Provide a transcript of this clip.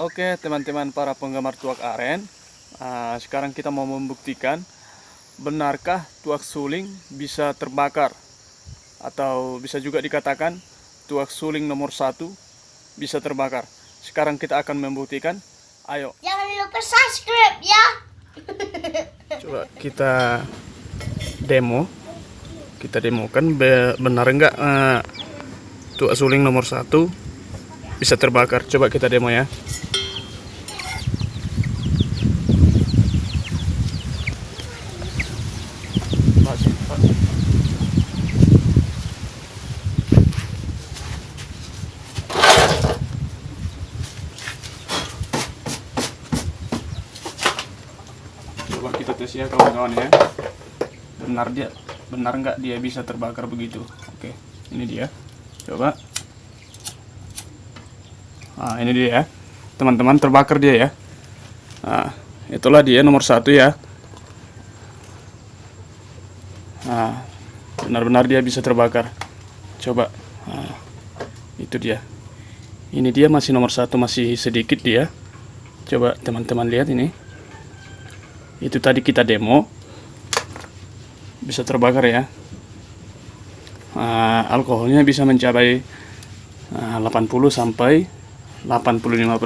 Oke teman-teman para penggemar tuak aren, sekarang kita mau membuktikan benarkah tuak suling bisa terbakar, atau bisa juga dikatakan tuak suling nomor 1 bisa terbakar. Sekarang kita akan membuktikan. Ayo, Jangan lupa subscribe ya. coba kita demokan benar enggak tuak suling nomor 1 bisa terbakar. Coba kita demo ya. Coba kita tes ya kawan-kawan ya. Benar nggak dia bisa terbakar begitu. Oke, ini dia. Coba. Nah, ini dia ya. Teman-teman, terbakar dia ya. Nah, itulah dia nomor 1 ya. Nah, benar-benar dia bisa terbakar. Coba. Nah, itu dia. Ini dia masih nomor 1, masih sedikit dia. Coba teman-teman lihat ini. Itu tadi kita demo. Bisa terbakar ya. Alkoholnya bisa mencapai 80 sampai 85%.